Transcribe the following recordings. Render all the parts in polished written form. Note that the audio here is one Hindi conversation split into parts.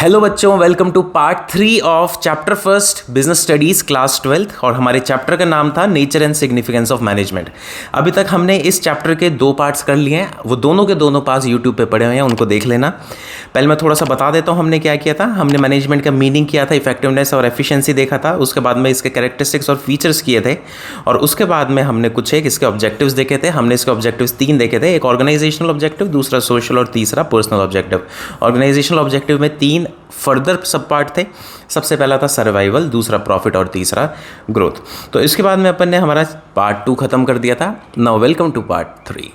हेलो बच्चों, welcome to part 3 of chapter first business studies class 12। और हमारे चैप्टर का नाम था nature and significance of management. अभी तक हमने इस चैप्टर के 2 पार्ट्स कर लिए हैं, वो दोनों के दोनों पार्ट्स यूट्यूब पे पड़े हुए हैं, उनको देख लेना। पहले मैं थोड़ा सा बता देता हूँ हमने क्या किया था। हमने मैनेजमेंट का मीनिंग किया था, इफेक्टिवनेस और एफिशिएंसी देखा था। उसके बाद में इसके कैरेक्टरिस्टिक्स और फीचर्स किए थे, और उसके बाद में हमने कुछ एक इसके ऑब्जेक्टिव्स देखे थे। हमने इसके ऑब्जेक्टिव्स 3 देखे थे, एक ऑर्गेनाइजेशनल ऑब्जेक्टिव, दूसरा सोशल और तीसरा पर्सनल ऑब्जेक्टिव। ऑर्गेनाइजेशनल ऑब्जेक्टिव में 3 फर्दर सब पार्ट थे। सबसे पहला था सर्वाइवल, दूसरा प्रॉफिट और तीसरा ग्रोथ। तो इसके बाद में अपन ने हमारा पार्ट 2 खत्म कर दिया था। Now welcome to part 3।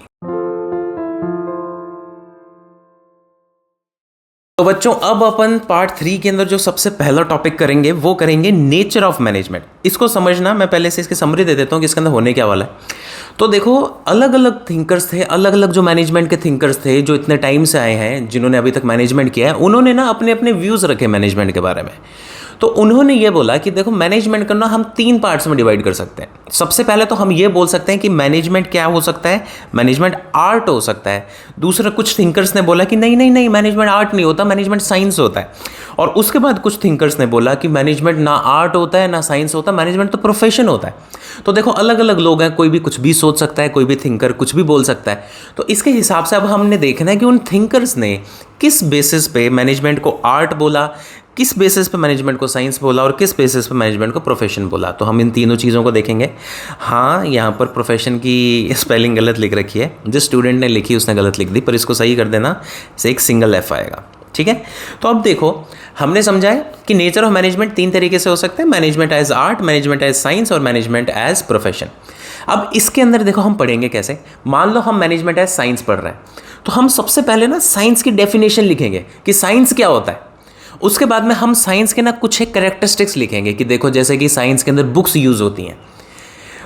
तो बच्चों, अब अपन पार्ट 3 के अंदर जो सबसे पहला टॉपिक करेंगे वो करेंगे नेचर ऑफ मैनेजमेंट। इसको समझना, मैं पहले से इसकी समरी दे देता हूँ कि इसके अंदर होने क्या वाला है। तो देखो, अलग अलग थिंकर्स थे, अलग अलग जो मैनेजमेंट के थिंकर्स थे जो इतने टाइम से आए हैं, जिन्होंने अभी तक मैनेजमेंट किया है, उन्होंने ना अपने अपने व्यूज़ रखे मैनेजमेंट के बारे में। तो उन्होंने ये बोला कि देखो, मैनेजमेंट करना हम 3 पार्ट्स में डिवाइड कर सकते हैं। सबसे पहले तो हम ये बोल सकते हैं कि मैनेजमेंट क्या हो सकता है, मैनेजमेंट आर्ट हो सकता है। दूसरा, कुछ थिंकर्स ने बोला कि नहीं नहीं नहीं, मैनेजमेंट आर्ट नहीं होता, मैनेजमेंट साइंस होता है। और उसके बाद कुछ थिंकर्स ने बोला कि मैनेजमेंट ना आर्ट होता है ना साइंस होता, मैनेजमेंट तो प्रोफेशन होता है। तो देखो, अलग अलग लोग हैं, कोई भी कुछ भी सोच सकता है, कोई भी थिंकर कुछ भी बोल सकता है। तो इसके हिसाब से अब हमने देखना है कि उन थिंकर्स ने किस बेसिस पे मैनेजमेंट को आर्ट बोला, किस बेसिस पे मैनेजमेंट को साइंस बोला, और किस बेसिस पे मैनेजमेंट को प्रोफेशन बोला। तो हम इन तीनों चीज़ों को देखेंगे। हाँ, यहाँ पर प्रोफेशन की स्पेलिंग गलत लिख रखी है, जिस स्टूडेंट ने लिखी उसने गलत लिख दी, पर इसको सही कर देना, से एक सिंगल एफ आएगा। ठीक है। तो अब देखो, हमने समझा है कि नेचर ऑफ मैनेजमेंट 3 तरीके से हो सकते हैं, management as art, management as science और मैनेजमेंट एज प्रोफेशन। अब इसके अंदर देखो हम पढ़ेंगे कैसे। मान लो हम मैनेजमेंट एज साइंस पढ़ रहे हैं, तो हम सबसे पहले ना साइंस की डेफिनेशन लिखेंगे कि साइंस क्या होता है। उसके बाद में हम साइंस के ना कुछ एक कैरेक्टरिस्टिक्स लिखेंगे कि देखो, जैसे कि साइंस के अंदर बुक्स यूज़ होती हैं।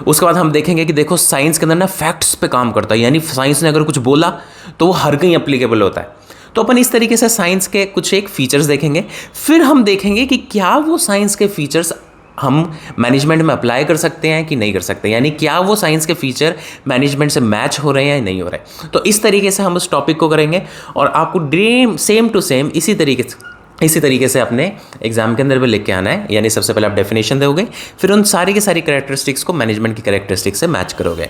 उसके बाद हम देखेंगे कि देखो, साइंस के अंदर ना फैक्ट्स पे काम करता है, यानी साइंस ने अगर कुछ बोला तो वो हर कहीं एप्लीकेबल होता है। तो अपन इस तरीके से साइंस के कुछ एक फीचर्स देखेंगे। फिर हम देखेंगे कि क्या वो साइंस के फीचर्स हम मैनेजमेंट में अप्लाई कर सकते हैं कि नहीं कर सकते, यानी क्या वो साइंस के फीचर मैनेजमेंट से मैच हो रहे हैं या नहीं हो रहे। तो इस तरीके से हम उस टॉपिक को करेंगे, और आपको सेम टू सेम इसी तरीके से अपने एग्जाम के अंदर भी लिख के आना है। यानी सबसे पहले आप डेफिनेशन दोगे, फिर उन सारी की सारी कैरेक्टरिस्टिक्स को मैनेजमेंट की कैरेक्टरिस्टिक्स से मैच करोगे।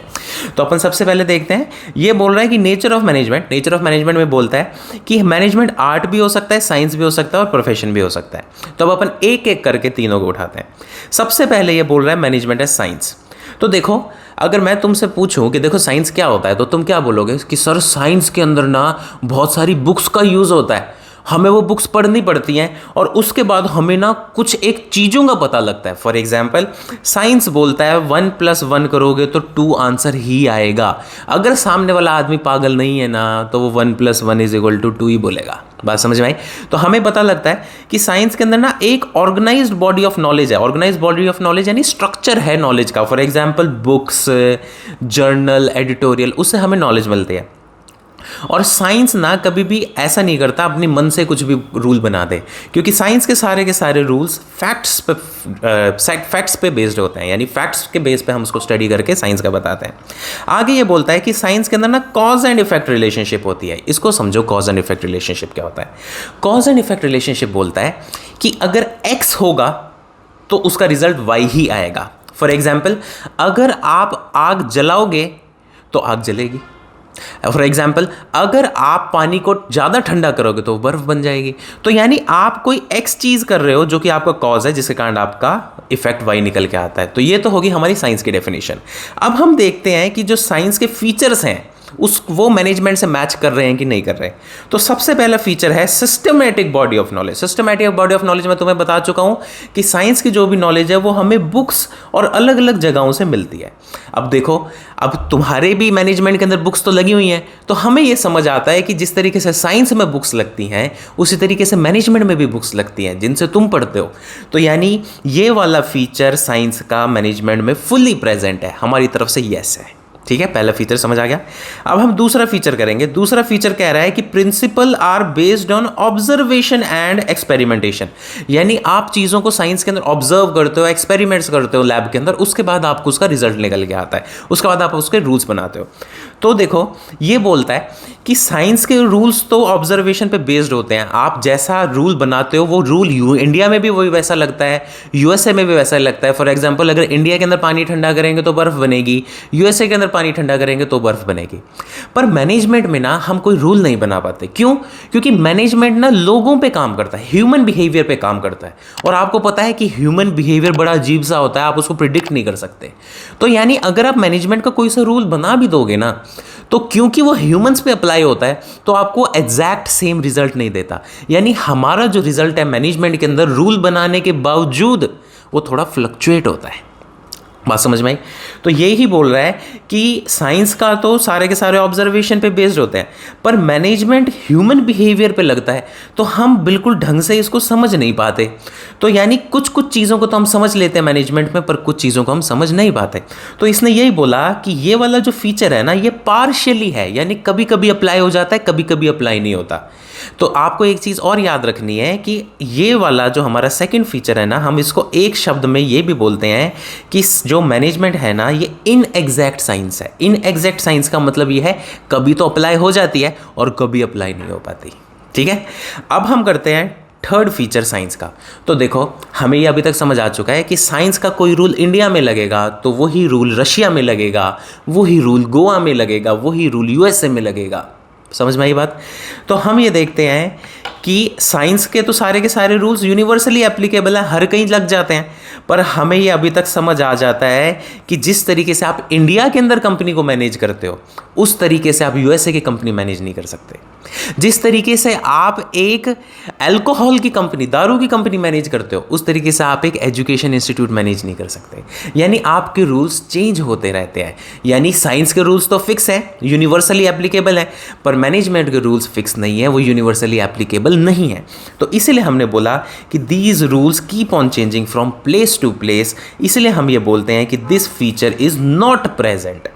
तो अपन सबसे पहले देखते हैं, ये बोल रहा है कि नेचर ऑफ मैनेजमेंट में बोलता है कि मैनेजमेंट आर्ट भी हो सकता है, साइंस भी हो सकता है और प्रोफेशन भी हो सकता है। तो अब अपन एक एक करके तीनों को उठाते हैं। सबसे पहले ये बोल रहा है मैनेजमेंट एज साइंस। तो देखो, अगर मैं तुमसे पूछूं कि देखो साइंस क्या होता है, तो तुम क्या बोलोगे कि सर, साइंस के अंदर ना बहुत सारी बुक्स का यूज़ होता है, हमें वो बुक्स पढ़नी पड़ती हैं, और उसके बाद हमें ना कुछ एक चीज़ों का पता लगता है। फॉर एग्जाम्पल, साइंस बोलता है 1 + 1 करोगे तो 2 आंसर ही आएगा। अगर सामने वाला आदमी पागल नहीं है ना, तो वो 1 + 1 = 2 ही बोलेगा। बात समझ में आई? तो हमें पता लगता है कि साइंस के अंदर ना एक ऑर्गेनाइज्ड बॉडी ऑफ नॉलेज है। ऑर्गेनाइज्ड बॉडी ऑफ नॉलेज यानी स्ट्रक्चर है नॉलेज का। For example, books, journal, editorial, उससे हमें नॉलेज मिलती है। और साइंस ना कभी भी ऐसा नहीं करता अपने मन से कुछ भी रूल बना दे, क्योंकि साइंस के सारे रूल्स फैक्ट्स पे बेस्ड होते हैं, यानी फैक्ट्स के बेस पे हम उसको स्टडी करके साइंस का बताते हैं। आगे ये बोलता है कि साइंस के अंदर ना कॉज एंड इफेक्ट रिलेशनशिप होती है। इसको समझो, कॉज एंड इफेक्ट रिलेशनशिप क्या होता है। कॉज एंड इफेक्ट रिलेशनशिप बोलता है कि अगर एक्स होगा तो उसका रिजल्ट वाई ही आएगा। फॉर एग्जाम्पल, अगर आप आग जलाओगे तो आग जलेगी। फॉर एग्जाम्पल, अगर आप पानी को ज़्यादा ठंडा करोगे तो बर्फ़ बन जाएगी। तो यानी आप कोई एक्स चीज़ कर रहे हो जो कि आपका कॉज है, जिसके कारण आपका इफेक्ट वाई निकल के आता है। तो ये तो होगी हमारी साइंस की डेफिनेशन। अब हम देखते हैं कि जो साइंस के फीचर्स हैं वो मैनेजमेंट से मैच कर रहे हैं कि नहीं कर रहे हैं। तो सबसे पहला फीचर है systematic body of knowledge. Systematic body of knowledge मैं तुम्हें बता चुका हूं कि साइंस की जो भी नॉलेज है वो हमें बुक्स और अलग अलग जगहों से मिलती है। अब देखो, अब तुम्हारे भी मैनेजमेंट के अंदर बुक्स तो लगी हुई हैं, तो हमें ये समझ आता है कि जिस तरीके से साइंस में बुक्स लगती हैं, उसी तरीके से मैनेजमेंट में भी बुक्स लगती हैं जिनसे तुम पढ़ते हो। तो यानी ये वाला फीचर साइंस का मैनेजमेंट में फुल्ली प्रेजेंट है, हमारी तरफ से यस है। ठीक है, पहला फीचर समझ आ गया। अब हम दूसरा फीचर करेंगे। दूसरा फीचर कह रहा है कि principle are based on observation and experimentation, यानी आप चीज़ों को साइंस के अंदर ऑब्जर्व करते हो, एक्सपेरिमेंट्स करते हो लैब के अंदर, उसके बाद आपको उसका रिजल्ट निकल के आता है, उसके बाद आप उसके रूल्स बनाते हो। तो देखो ये बोलता है कि साइंस के रूल्स तो ऑब्जर्वेशन पे बेस्ड होते हैं। आप जैसा रूल बनाते हो वो रूल इंडिया में भी वही वैसा लगता है, यूएसए में भी वैसा लगता है। फॉर एग्जांपल अगर इंडिया के अंदर पानी ठंडा करेंगे तो बर्फ़ बनेगी, यूएसए के अंदर पानी ठंडा करेंगे तो बर्फ़ बनेगी। पर मैनेजमेंट में ना हम कोई रूल नहीं बना पाते। क्यों? क्योंकि मैनेजमेंट ना लोगों पे काम करता है, ह्यूमन बिहेवियर पे काम करता है। और आपको पता है कि ह्यूमन बिहेवियर बड़ा अजीब सा होता है, आप उसको प्रिडिक्ट नहीं कर सकते। तो यानी अगर आप मैनेजमेंट का कोई सा रूल बना भी दोगे ना, तो क्योंकि वो ह्यूमंस पे अप्लाई होता है तो आपको एग्जैक्ट सेम रिजल्ट नहीं देता। यानी हमारा जो रिजल्ट है मैनेजमेंट के अंदर रूल बनाने के बावजूद वो थोड़ा फ्लक्चुएट होता है। बात समझ में आई? तो यही बोल रहा है कि साइंस का तो सारे के सारे ऑब्जर्वेशन पे बेस्ड होते हैं, पर मैनेजमेंट ह्यूमन बिहेवियर पे लगता है, तो हम बिल्कुल ढंग से इसको समझ नहीं पाते। तो यानी कुछ कुछ चीज़ों को तो हम समझ लेते हैं मैनेजमेंट में, पर कुछ चीज़ों को हम समझ नहीं पाते। तो इसने यही बोला कि ये वाला जो फीचर है ना, ये पार्शियली है, यानी कभी कभी अप्लाई हो जाता है, कभी कभी अप्लाई नहीं होता। तो आपको एक चीज़ और याद रखनी है कि ये वाला जो हमारा सेकंड फीचर है ना, हम इसको एक शब्द में ये भी बोलते हैं कि जो मैनेजमेंट है ना, ये इनएग्जैक्ट साइंस है। इनएग्जैक्ट साइंस का मतलब ये है कभी तो अप्लाई हो जाती है और कभी अप्लाई नहीं हो पाती। ठीक है, अब हम करते हैं थर्ड फीचर साइंस का। तो देखो हमें ये अभी तक समझ आ चुका है कि साइंस का कोई रूल इंडिया में लगेगा तो वही रूल रशिया में लगेगा, वही रूल गोवा में लगेगा, वही रूल यूएसए में लगेगा। समझ में आई बात? तो हम ये देखते हैं कि साइंस के तो सारे के सारे रूल्स यूनिवर्सली एप्लीकेबल हैं, हर कहीं लग जाते हैं। पर हमें ये अभी तक समझ आ जाता है कि जिस तरीके से आप इंडिया के अंदर कंपनी को मैनेज करते हो, उस तरीके से आप यूएसए की कंपनी मैनेज नहीं कर सकते। जिस तरीके से आप एक अल्कोहल की कंपनी, दारू की कंपनी मैनेज करते हो, उस तरीके से आप एक एजुकेशन इंस्टीट्यूट मैनेज नहीं कर सकते। यानी आपके रूल्स चेंज होते रहते हैं। यानी साइंस के रूल्स तो फिक्स हैं, यूनिवर्सली एप्लीकेबल हैं, पर मैनेजमेंट के रूल्स फिक्स नहीं है, वो यूनिवर्सली एप्लीकेबल नहीं है। तो इसलिए हमने बोला कि these rules keep on changing from place to place. इसलिए हम ये बोलते हैं कि this feature is not present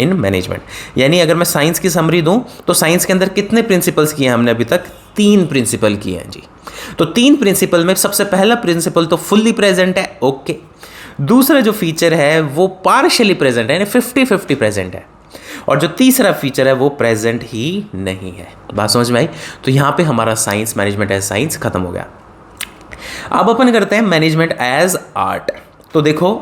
in management. यानी अगर मैं साइंस की समरी दूं तो साइंस के अंदर कितने प्रिंसिपल्स किए हैं हमने अभी तक? 3 प्रिंसिपल किए हैं जी। तो 3 प्रिंसिपल में सबसे पहला प्रिंसिपल तो फुल्ली प्रेजेंट है, ओके। दूसरा जो फीचर है वो पार्शियली प्रेजेंट है, यानी 50-50 प्रेजेंट है। और जो तीसरा फीचर है वो प्रेजेंट ही नहीं है। बात समझ में आई? तो यहां पे हमारा साइंस, मैनेजमेंट एज साइंस खत्म हो गया। अब अपन करते हैं मैनेजमेंट एज आर्ट। तो देखो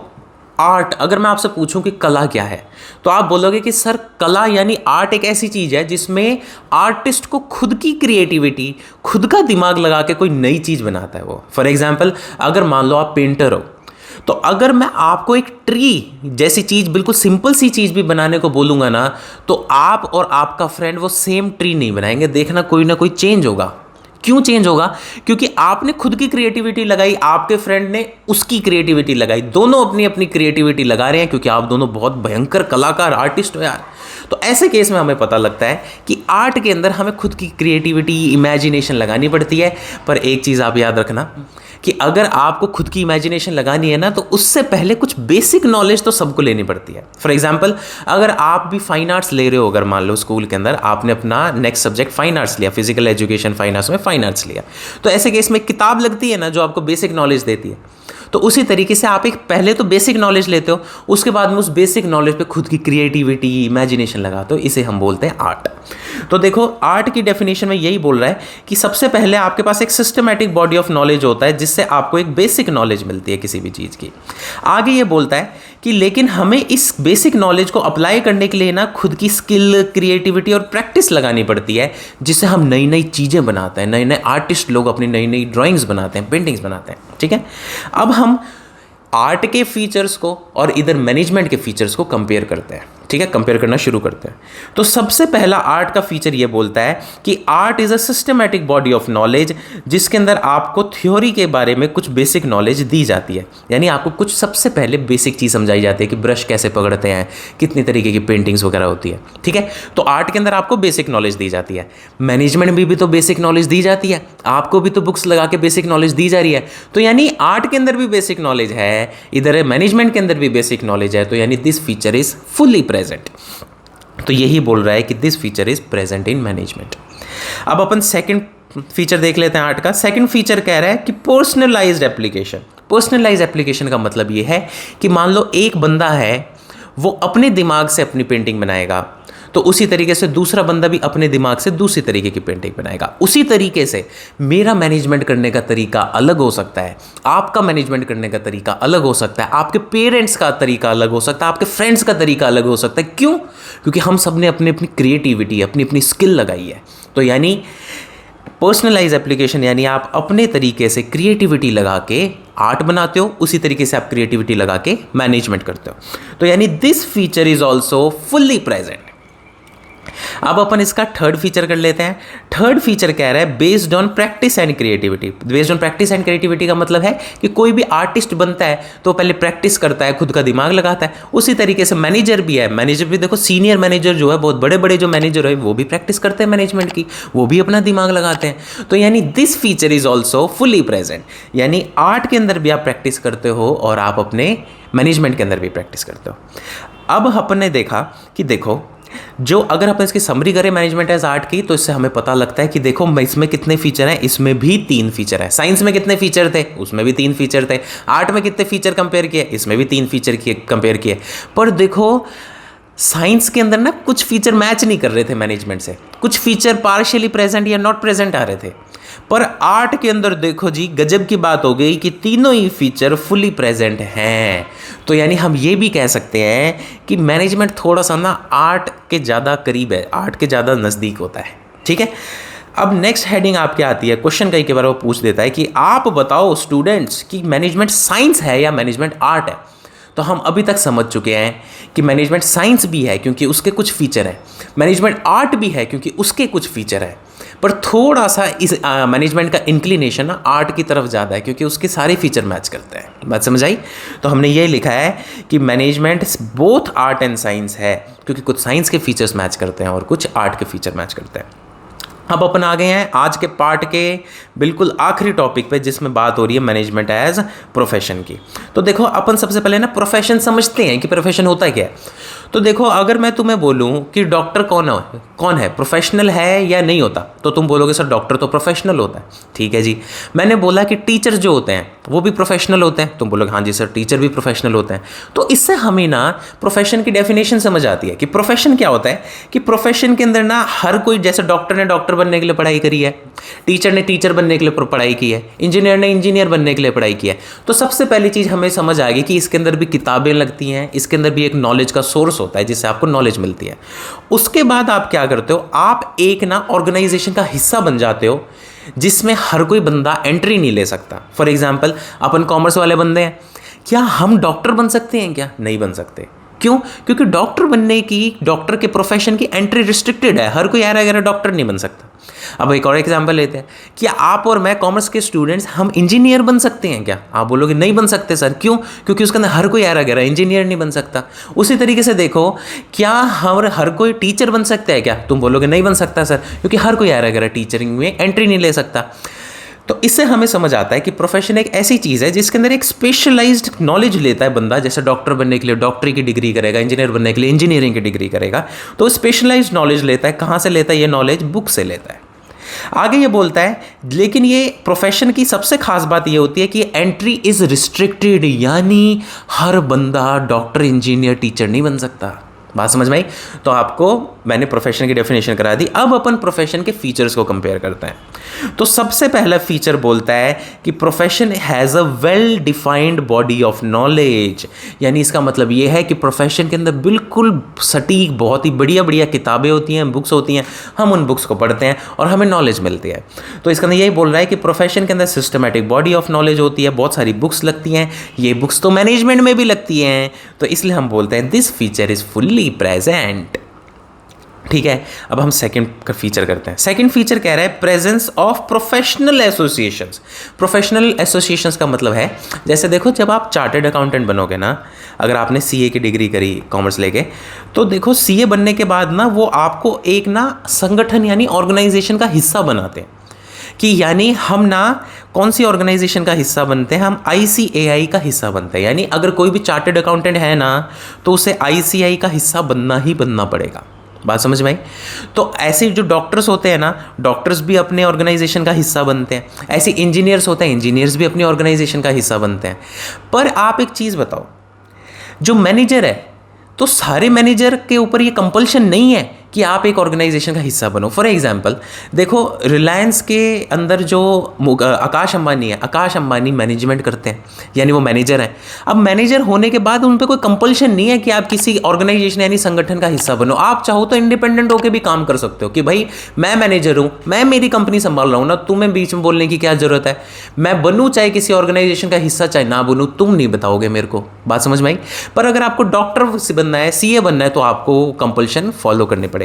आर्ट, अगर मैं आपसे पूछूं कि कला क्या है, तो आप बोलोगे कि सर कला यानी आर्ट एक ऐसी चीज है जिसमें आर्टिस्ट को खुद की क्रिएटिविटी, खुद का दिमाग लगा के कोई नई चीज बनाता है वो। फॉर एग्जाम्पल अगर मान लो आप पेंटर हो, तो अगर मैं आपको एक ट्री जैसी चीज, बिल्कुल सिंपल सी चीज भी बनाने को बोलूंगा ना, तो आप और आपका फ्रेंड वो सेम ट्री नहीं बनाएंगे। देखना कोई ना कोई चेंज होगा। क्यों चेंज होगा? क्योंकि आपने खुद की क्रिएटिविटी लगाई, आपके फ्रेंड ने उसकी क्रिएटिविटी लगाई, दोनों अपनी अपनी क्रिएटिविटी लगा रहे हैं, क्योंकि आप दोनों बहुत भयंकर कलाकार, आर्टिस्ट हो यार। तो ऐसे केस में हमें पता लगता है कि आर्ट के अंदर हमें खुद की क्रिएटिविटी, इमेजिनेशन लगानी पड़ती है। पर एक चीज़ आप याद रखना कि अगर आपको खुद की इमेजिनेशन लगानी है ना, तो उससे पहले कुछ बेसिक नॉलेज तो सबको लेनी पड़ती है। फॉर एग्जाम्पल अगर आप भी फाइन आर्ट्स ले रहे हो, अगर मान लो स्कूल के अंदर आपने अपना नेक्स्ट सब्जेक्ट फाइन आर्ट्स लिया, फिजिकल एजुकेशन फाइन आर्ट्स में फाइन आर्ट्स लिया, तो ऐसे केस में किताब लगती है ना जो आपको बेसिक नॉलेज देती है। तो उसी तरीके से आप एक पहले तो बेसिक नॉलेज लेते हो, उसके बाद में उस बेसिक नॉलेज पे खुद की क्रिएटिविटी, इमेजिनेशन लगाते हो। इसे हम बोलते हैं आर्ट। तो देखो आर्ट की डेफिनेशन में यही बोल रहा है कि सबसे पहले आपके पास एक सिस्टमैटिक बॉडी ऑफ नॉलेज होता है जिससे आपको एक बेसिक नॉलेज मिलती है किसी भी चीज़ की। आगे ये बोलता है कि लेकिन हमें इस बेसिक नॉलेज को अप्लाई करने के लिए ना खुद की स्किल, क्रिएटिविटी और प्रैक्टिस लगानी पड़ती है, जिससे हम नई नई चीज़ें बनाते हैं। नए नए आर्टिस्ट लोग अपनी नई नई ड्राइंग्स बनाते हैं, पेंटिंग्स बनाते हैं। ठीक है, अब हम आर्ट के फीचर्स को और इधर मैनेजमेंट के फीचर्स को कंपेयर करते हैं। ठीक है, कंपेयर करना शुरू करते हैं। तो सबसे पहला आर्ट का फीचर ये बोलता है कि art is a systematic body of knowledge, जिसके अंदर आपको थ्योरी के बारे में कुछ बेसिक नॉलेज दी जाती है। यानी आपको कुछ सबसे पहले बेसिक चीज़ समझाई जाती है कि ब्रश कैसे पकड़ते हैं, कितनी तरीके की पेंटिंग्स वगैरह होती है। ठीक है, तो आर्ट के अंदर आपको बेसिक नॉलेज दी जाती है। मैनेजमेंट में भी तो बेसिक नॉलेज दी जाती है, आपको भी तो बुक्स लगा के बेसिक नॉलेज दी जा रही है। तो यानी आर्ट के अंदर भी बेसिक नॉलेज है, इधर मैनेजमेंट के अंदर भी बेसिक नॉलेज है। तो यानी this feature is fully present present. तो यही बोल रहा है कि this feature is present in management. अब अपन सेकंड फीचर देख लेते हैं 8 का। सेकंड फीचर कह रहा है कि पर्सनलाइज्ड एप्लीकेशन। पर्सनलाइज्ड एप्लीकेशन का मतलब ये है कि मान लो एक बंदा है, वो अपने दिमाग से अपनी पेंटिंग बनाएगा, तो उसी तरीके से दूसरा बंदा भी अपने दिमाग से दूसरी तरीके की पेंटिंग बनाएगा। उसी तरीके से मेरा मैनेजमेंट करने का तरीका अलग हो सकता है, आपका मैनेजमेंट करने का तरीका अलग हो सकता है, आपके पेरेंट्स का तरीका अलग हो सकता है, आपके फ्रेंड्स का तरीका अलग हो सकता है। क्यों? क्योंकि हम सब ने अपनी अपनी क्रिएटिविटी, अपनी अपनी स्किल लगाई है। तो यानी पर्सनलाइज एप्लीकेशन यानी आप अपने तरीके से क्रिएटिविटी लगा के आर्ट बनाते हो, उसी तरीके से आप क्रिएटिविटी लगा के मैनेजमेंट करते हो। तो यानी this feature is also fully present. अब अपन इसका थर्ड फीचर कर लेते हैं। थर्ड फीचर कह रहा है based on practice and creativity. Based on practice and creativity का मतलब है कि कोई भी आर्टिस्ट बनता है तो पहले प्रैक्टिस करता है, खुद का दिमाग लगाता है। उसी तरीके से मैनेजर भी है। मैनेजर भी देखो, सीनियर मैनेजर जो है, बहुत बड़े बड़े जो मैनेजर है, वो भी प्रैक्टिस करते हैं मैनेजमेंट की, वो भी अपना दिमाग लगाते हैं। तो यानी this feature is also fully present. यानी आर्ट के अंदर भी आप प्रैक्टिस करते हो और आप अपने मैनेजमेंट के अंदर भी प्रैक्टिस करते हो। अब अपन ने देखा कि देखो, जो अगर अपन इसकी समरी करें मैनेजमेंट एज आर्ट की, तो इससे हमें पता लगता है कि देखो इसमें कितने फीचर हैं, इसमें भी 3 फीचर हैं। साइंस में कितने फीचर थे, उसमें भी 3 फीचर थे। आर्ट में कितने फीचर कंपेयर किए, इसमें भी 3 फीचर किए कंपेयर किए। पर देखो साइंस के अंदर ना कुछ फीचर मैच नहीं कर रहे थे मैनेजमेंट से, कुछ फीचर पार्शियली प्रेजेंट या नॉट प्रेजेंट आ रहे थे। पर आर्ट के अंदर देखो जी, गजब की बात हो गई कि तीनों ही फीचर फुली प्रेजेंट हैं। तो यानी हम ये भी कह सकते हैं कि मैनेजमेंट थोड़ा सा ना आर्ट के ज़्यादा करीब है, आर्ट के ज़्यादा नज़दीक होता है। ठीक है, अब नेक्स्ट हेडिंग आपके आती है, क्वेश्चन कई बार वो पूछ देता है कि आप बताओ स्टूडेंट्स कि मैनेजमेंट साइंस है या मैनेजमेंट आर्ट है। तो हम अभी तक समझ चुके हैं कि मैनेजमेंट साइंस भी है क्योंकि उसके कुछ फीचर हैं, मैनेजमेंट आर्ट भी है क्योंकि उसके कुछ फीचर हैं। पर थोड़ा सा इस मैनेजमेंट का इंक्लिनेशन ना आर्ट की तरफ ज़्यादा है क्योंकि उसके सारे फीचर मैच करते हैं। बात समझ आई? तो हमने ये लिखा है कि management both art and science है क्योंकि कुछ साइंस के फीचर्स मैच करते हैं और कुछ आर्ट के फीचर मैच करते हैं। अब अपन आ गए हैं आज के पार्ट के बिल्कुल आखिरी टॉपिक पे, जिसमें बात हो रही है मैनेजमेंट एज प्रोफेशन की। तो देखो अपन सबसे पहले ना प्रोफेशन समझते हैं कि प्रोफेशन होता क्या है। तो देखो अगर मैं तुम्हें बोलूं कि डॉक्टर कौन है, प्रोफेशनल है या नहीं होता, तो तुम बोलोगे सर डॉक्टर तो प्रोफेशनल होता है। ठीक है जी। मैंने बोला कि टीचर जो होते हैं वो भी प्रोफेशनल होते हैं, तुम बोलोगे हाँ जी सर टीचर भी प्रोफेशनल होते हैं। तो इससे हमें ना प्रोफेशन की डेफिनेशन समझ आती है कि प्रोफेशन क्या होता है। कि प्रोफेशन के अंदर ना हर कोई, जैसे डॉक्टर ने डॉक्टर बनने के लिए पढ़ाई करी है, टीचर ने टीचर बनने के लिए पढ़ाई की है, इंजीनियर ने इंजीनियर बनने के लिए पढ़ाई की है। तो सबसे पहली चीज़ हमें समझ आ गई कि इसके अंदर भी किताबें लगती हैं, इसके अंदर भी एक नॉलेज का सोर्स होता है जिससे आपको नॉलेज मिलती है। उसके बाद आप क्या करते हो, आप एक ना ऑर्गेनाइजेशन का हिस्सा बन जाते हो जिसमें हर कोई बंदा एंट्री नहीं ले सकता। फॉर एग्जाम्पल अपन कॉमर्स वाले बंदे हैं, क्या हम डॉक्टर बन सकते हैं? क्या नहीं बन सकते। क्यों? क्योंकि डॉक्टर के प्रोफेशन की एंट्री रिस्ट्रिक्टेड है, हर कोई ऐरा गैरा डॉक्टर नहीं बन सकता। अब एक और एग्जांपल लेते हैं कि आप और मैं कॉमर्स के स्टूडेंट्स हम इंजीनियर बन सकते हैं क्या? आप बोलोगे नहीं बन सकते सर। क्यों? क्योंकि उसके अंदर हर कोई ऐरा गैरा इंजीनियर नहीं बन सकता। उसी तरीके से देखो, क्या हर कोई टीचर बन सकता है क्या? तुम बोलोगे नहीं बन सकता सर, क्योंकि हर कोई ऐरा गैरा टीचरिंग में एंट्री नहीं ले सकता। तो इससे हमें समझ आता है कि प्रोफेशन एक ऐसी चीज़ है जिसके अंदर एक स्पेशलाइज्ड नॉलेज लेता है बंदा। जैसे डॉक्टर बनने के लिए डॉक्टरी की डिग्री करेगा, इंजीनियर बनने के लिए इंजीनियरिंग की डिग्री करेगा, तो स्पेशलाइज्ड नॉलेज लेता है। कहाँ से लेता है ये नॉलेज? बुक से लेता है। आगे ये बोलता है, लेकिन ये प्रोफेशन की सबसे खास बात ये होती है कि एंट्री इज रिस्ट्रिक्टेड, यानी हर बंदा डॉक्टर इंजीनियर टीचर नहीं बन सकता। बात समझ में आई? तो आपको मैंने प्रोफेशन की डेफिनेशन करा दी। अब अपन प्रोफेशन के फीचर्स को कंपेयर करते हैं। तो सबसे पहला फीचर बोलता है कि profession has a well defined body of knowledge. यानी इसका मतलब ये है कि प्रोफेशन के अंदर बिल्कुल सटीक, बहुत ही बढ़िया बढ़िया किताबें होती हैं, बुक्स होती हैं। हम उन बुक्स को पढ़ते हैं और हमें नॉलेज मिलती है। तो इसका अंदर यही बोल रहा है कि प्रोफेशन के अंदर सिस्टमेटिक बॉडी ऑफ नॉलेज होती है, बहुत सारी बुक्स लगती हैं। ये बुक्स तो मैनेजमेंट में भी लगती हैं, तो इसलिए हम बोलते हैं this feature is fully present. ठीक है, अब हम सेकंड का फीचर करते हैं। सेकंड फीचर कह रहा है presence of professional associations. Professional associations का मतलब है, जैसे देखो जब आप चार्टर्ड अकाउंटेंट बनोगे ना, अगर आपने सीए की डिग्री करी कॉमर्स लेके, तो देखो सीए बनने के बाद ना वो आपको एक ना संगठन यानी ऑर्गेनाइजेशन का हिस्सा बनाते हैं। कि यानी हम ना कौन सी ऑर्गेनाइजेशन का हिस्सा बनते हैं, हम ICAI का हिस्सा बनते हैं। यानी अगर कोई भी चार्टर्ड अकाउंटेंट है ना तो उसे ICAI का हिस्सा बनना ही बनना पड़ेगा। बात समझ में आई? तो ऐसे जो डॉक्टर्स होते हैं ना, डॉक्टर्स भी अपने ऑर्गेनाइजेशन का हिस्सा बनते हैं। ऐसे इंजीनियर्स होते हैं, इंजीनियर्स भी अपनी ऑर्गेनाइजेशन का हिस्सा बनते हैं। पर आप एक चीज़ बताओ, जो मैनेजर है तो सारे मैनेजर के ऊपर ये कंपल्शन नहीं है कि आप एक ऑर्गेनाइजेशन का हिस्सा बनो। फॉर एग्जांपल देखो, रिलायंस के अंदर जो आकाश अंबानी है, आकाश अंबानी मैनेजमेंट करते हैं, यानी वो मैनेजर हैं। अब मैनेजर होने के बाद उन पर कोई कंपल्शन नहीं है कि आप किसी ऑर्गेनाइजेशन यानी संगठन का हिस्सा बनो। आप चाहो तो इंडिपेंडेंट होकर भी काम कर सकते हो कि भाई मैं मैनेजर हूँ, मैं मेरी कंपनी संभाल रहा हूँ ना, तुम्हें बीच में बोलने की क्या जरूरत है। मैं बनूँ चाहे किसी ऑर्गेनाइजेशन का हिस्सा, चाहे ना बनूँ, तुम नहीं बताओगे मेरे को। बात समझ में आई? पर अगर आपको डॉक्टर से बनना है, CA बनना है, तो आपको कंपल्शन फॉलो करने पड़ेगी।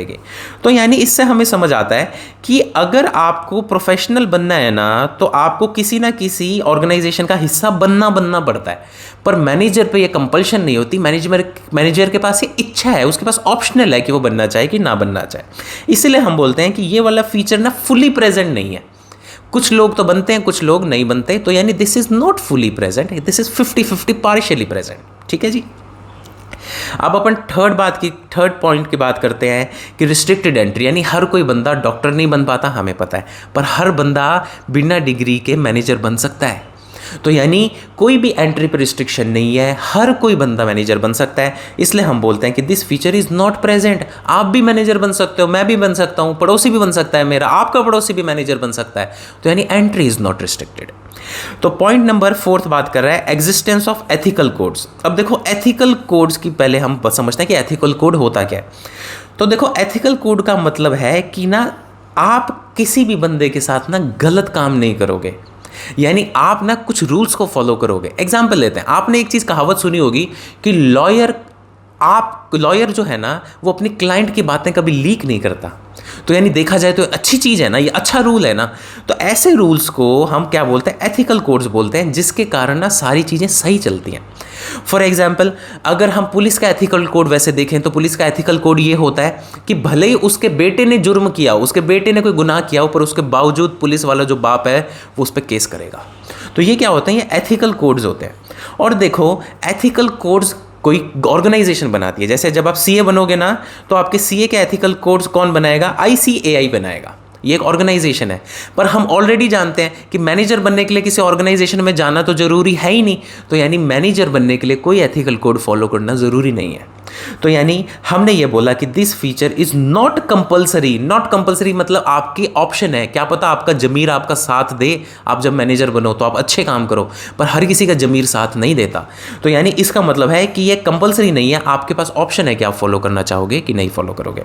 तो यानी इससे हमें समझ आता है कि अगर आपको प्रोफेशनल बनना है ना तो आपको किसी ना किसी ऑर्गेनाइजेशन का हिस्सा बनना पड़ता है। पर मैनेजर पे ये कंपल्शन नहीं होती। मैनेजर के पास ये इच्छा है, उसके पास ऑप्शनल है कि वो बनना चाहे कि ना बनना चाहे। इसलिए हम बोलते हैं कि ये वाला फीचर ना फुली प्रेजेंट नहीं है। कुछ लोग तो बनते हैं, कुछ लोग नहीं बनते। तो यानी this is not fully present, this is 50-50 partially present. ठीक है जी। अब अपन थर्ड पॉइंट की बात करते हैं कि रिस्ट्रिक्टेड एंट्री, यानी हर कोई बंदा डॉक्टर नहीं बन पाता, हमें पता है, पर हर बंदा बिना डिग्री के मैनेजर बन सकता है। तो यानी कोई भी एंट्री पर रिस्ट्रिक्शन नहीं है, हर कोई बंदा मैनेजर बन सकता है। इसलिए हम बोलते हैं कि this feature is not present. आप भी मैनेजर बन सकते हो, मैं भी बन सकता हूँ, पड़ोसी भी बन सकता है मेरा, आपका पड़ोसी भी मैनेजर बन सकता है। तो यानी एंट्री इज नॉट रिस्ट्रिक्टेड। तो पॉइंट नंबर 4 बात कर रहा है एग्जिस्टेंस ऑफ एथिकल कोड्स। अब देखो, एथिकल कोड्स की पहले हम समझते हैं कि एथिकल कोड होता क्या है। तो देखो, एथिकल कोड का मतलब है कि ना आप किसी भी बंदे के साथ ना गलत काम नहीं करोगे, यानी आप ना कुछ रूल्स को फॉलो करोगे। एग्जाम्पल लेते हैं, आपने एक चीज़ कहावत सुनी होगी कि लॉयर जो है ना वो अपनी क्लाइंट की बातें कभी लीक नहीं करता। तो यानी देखा जाए तो अच्छी चीज़ है ना, ये अच्छा रूल है ना। तो ऐसे रूल्स को हम क्या बोलते हैं, एथिकल कोड्स बोलते हैं, जिसके कारण ना सारी चीज़ें सही चलती हैं। फॉर एग्जाम्पल, अगर हम पुलिस का एथिकल कोड वैसे देखें तो पुलिस का एथिकल कोड ये होता है कि भले ही उसके बेटे ने जुर्म किया, उसके बेटे ने कोई गुनाह किया हो, पर उसके बावजूद पुलिस वाला जो बाप है वो उस पर केस करेगा। तो ये क्या होते हैं, ये एथिकल कोड्स होते हैं। और देखो, एथिकल कोड्स कोई ऑर्गेनाइजेशन बनाती है। जैसे जब आप CA बनोगे ना तो आपके CA के एथिकल कोड्स कौन बनाएगा, ICAI बनाएगा। ये एक ऑर्गेनाइजेशन है। पर हम ऑलरेडी जानते हैं कि मैनेजर बनने के लिए किसी ऑर्गेनाइजेशन में जाना तो जरूरी है ही नहीं। तो यानी मैनेजर बनने के लिए कोई एथिकल कोड फॉलो करना जरूरी नहीं है। तो यानी हमने ये बोला कि this feature is not compulsory. Not compulsory मतलब आपकी ऑप्शन है, क्या पता आपका जमीर आपका साथ दे, आप जब मैनेजर बनो तो आप अच्छे काम करो, पर हर किसी का जमीर साथ नहीं देता। तो यानी इसका मतलब है कि ये कंपल्सरी नहीं है, आपके पास ऑप्शन है कि आप फॉलो करना चाहोगे कि नहीं फॉलो करोगे।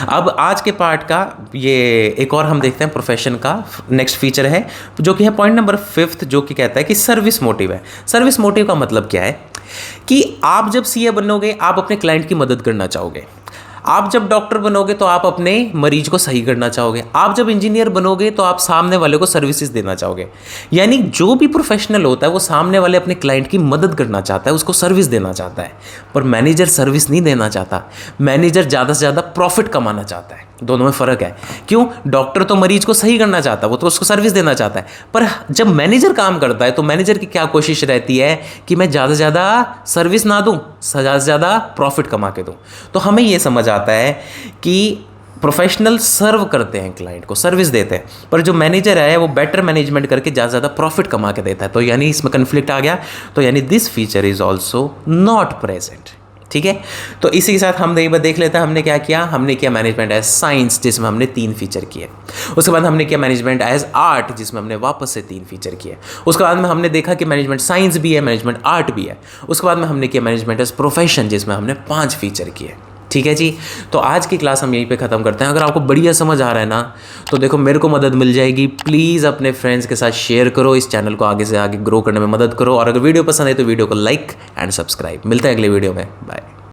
अब आज के पार्ट का ये एक और हम देखते हैं प्रोफेशन का नेक्स्ट फीचर है, जो कि है पॉइंट नंबर 5, जो कि कहता है कि सर्विस मोटिव है। सर्विस मोटिव का मतलब क्या है कि आप जब CA बनोगे आप अपने क्लाइंट की मदद करना चाहोगे, आप जब डॉक्टर बनोगे तो आप अपने मरीज को सही करना चाहोगे, आप जब इंजीनियर बनोगे तो आप सामने वाले को सर्विसेज देना चाहोगे। यानी जो भी प्रोफेशनल होता है वो सामने वाले अपने क्लाइंट की मदद करना चाहता है, उसको सर्विस देना चाहता है। पर मैनेजर सर्विस नहीं देना चाहता, मैनेजर ज़्यादा से ज़्यादा प्रॉफिट कमाना चाहता है। दोनों में फ़र्क है। क्यों? डॉक्टर तो मरीज को सही करना चाहता है, वो तो उसको सर्विस देना चाहता है। पर जब मैनेजर काम करता है तो मैनेजर की क्या कोशिश रहती है कि मैं ज़्यादा से ज़्यादा सर्विस ना दूँ, ज़्यादा से ज़्यादा प्रॉफिट कमा के दूँ। तो हमें ये समझ आता है कि प्रोफेशनल सर्व करते हैं, क्लाइंट को सर्विस देते हैं, पर जो मैनेजर है वो बेटर मैनेजमेंट करके ज़्यादा से ज़्यादा प्रॉफिट कमा के देता है। तो यानी इसमें कन्फ्लिक्ट आ गया। तो यानी this feature is also not present. ठीक है, तो इसी के साथ हम एक बार देख लेते हैं हमने क्या किया। हमने किया मैनेजमेंट एज साइंस, जिसमें हमने 3 फीचर किए। उसके बाद हमने किया मैनेजमेंट एज आर्ट, जिसमें हमने वापस से 3 फीचर किए। उसके बाद में हमने देखा कि मैनेजमेंट साइंस भी है, मैनेजमेंट आर्ट भी है। उसके बाद में हमने किया मैनेजमेंट एज प्रोफेशन, जिसमें हमने 5 फीचर किए। ठीक है जी, तो आज की क्लास हम यहीं पे ख़त्म करते हैं। अगर आपको बढ़िया समझ आ रहा है ना तो देखो मेरे को मदद मिल जाएगी, प्लीज़ अपने फ्रेंड्स के साथ शेयर करो, इस चैनल को आगे से आगे ग्रो करने में मदद करो। और अगर वीडियो पसंद है तो वीडियो को लाइक एंड सब्सक्राइब। मिलते हैं अगले वीडियो में, बाय।